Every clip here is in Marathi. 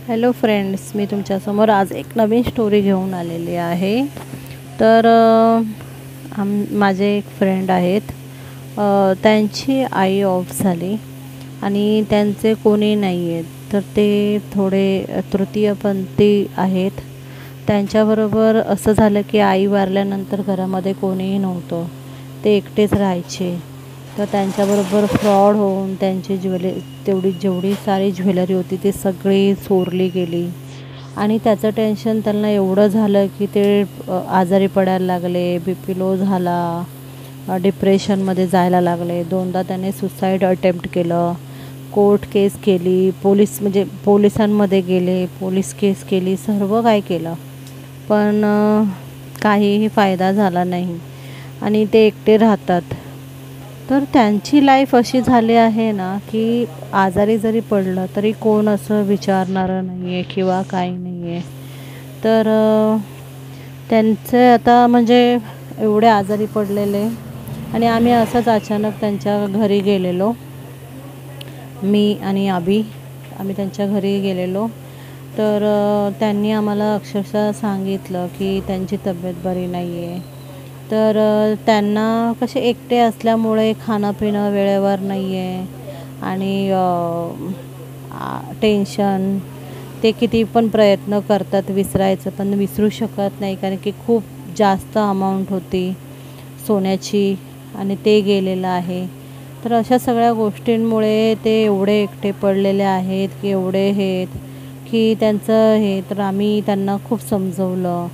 हॅलो फ्रेंड्स, मी तुमच्यासमोर आज एक नवीन स्टोरी घेऊन आलेली आहे। तर माझे एक फ्रेंड आहेत, त्यांची आई ऑफ झाली आणि त्यांचे कोणी नाही आहेत, तर ते थोडे तृतीयपंथी आहेत। त्यांच्याबरोबर असं झालं की आई वारल्यानंतर घरामध्ये कोणीही नव्हतं, ते एकटेच राहायचे। तर त्यांच्याबरोबर फ्रॉड होऊन त्यांची जेवढी सारी ज्वेलरी होती ती सगळी चोरली गेली आणि त्याचं टेन्शन त्यांना एवढं झालं की ते आजारी पडायला लागले, BP लो झाला, डिप्रेशनमध्ये जायला लागले। दोनदा त्याने सुसाईड अटेम्प्ट केलं, कोर्ट केस केली, पोलिसांमध्ये गेले, पोलीस केस केली, सर्व काय केलं, पण काहीही फायदा झाला नाही आणि ते एकटे राहतात। तर त्यांची लाईफ अशी झाली आहे ना की आजारी जरी पडलं तरी कोण असं विचारणारं नाही आहे किंवा काही नाही आहे। तर त्यांचे आता म्हणजे एवढे आजारी पडलेले आणि आम्ही असंच अचानक त्यांच्या घरी गेलेलो, मी आणि आम्ही त्यांच्या घरी गेलेलो। तर त्यांनी आम्हाला अक्षरशः सांगितलं की त्यांची तब्येत बरी नाही आहे। तर त्यांना कसे एकटे असल्यामुळे खाणं पिणं वेळेवर नाही आहे आणि टेन्शन, ते किती पण प्रयत्न करतात विसरायचं पण विसरू शकत नाही, कारण की खूप जास्त अमाऊंट होती सोन्याची आणि ते गेलेलं आहे। तर अशा सगळ्या गोष्टींमुळे ते एवढे एकटे पडलेले आहेत की की त्यांचं तर आम्ही त्यांना खूप समजवलं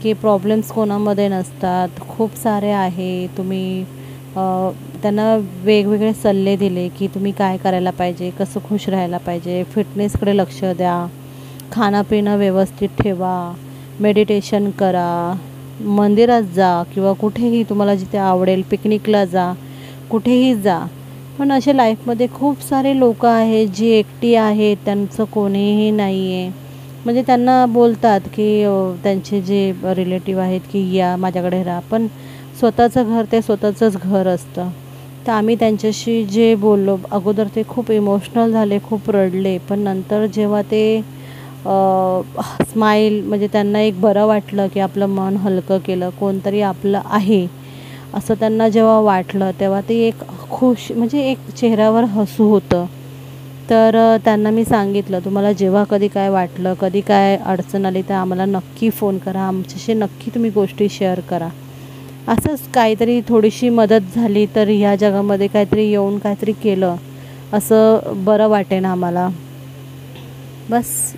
की प्रॉब्लेम्स कोणामध्ये नसतात, खूप सारे आहे। तुम्ही त्यांना वेगवेगळे सल्ले दिले की तुम्ही काय करायला पाहिजे, कसं खुश राहायला पाहिजे, फिटनेसकडे लक्ष द्या, खाणं पिणं व्यवस्थित ठेवा, मेडिटेशन करा, मंदिरात जा किंवा कुठेही तुम्हाला जिथे आवडेल पिकनिकला जा, कुठेही जा। पण असे लाईफमध्ये खूप सारे लोक आहेत जी एकटी आहेत, त्यांचं कोणीही नाही आहे। म्हणजे त्यांना बोलतात की त्यांचे जे रिलेटिव्ह आहेत की या माझ्याकडे राहा, पण स्वतःचं घर ते स्वतःचंच घर असतं। तर आम्ही त्यांच्याशी जे बोललो, अगोदर ते खूप इमोशनल झाले, खूप रडले, पण नंतर जेव्हा ते स्माईल म्हणजे त्यांना एक बरं वाटलं की आपलं मन हलकं केलं, कोणतरी आपलं आहे असं त्यांना जेव्हा वाटलं, तेव्हा ते एक खुश म्हणजे एक चेहऱ्यावर हसू होतं। तर त्यांना मी सांगितलं, तुम्हाला जेव्हा कधी काय वाटलं, कधी काय अडचण आली तर आम्हाला नक्की फोन करा, आमच्याशी नक्की तुम्ही गोष्टी शेअर करा। असंच काहीतरी थोडीशी मदत झाली तर ह्या जगामध्ये काहीतरी येऊन काहीतरी केलं असं बरं वाटेन आम्हाला, बस।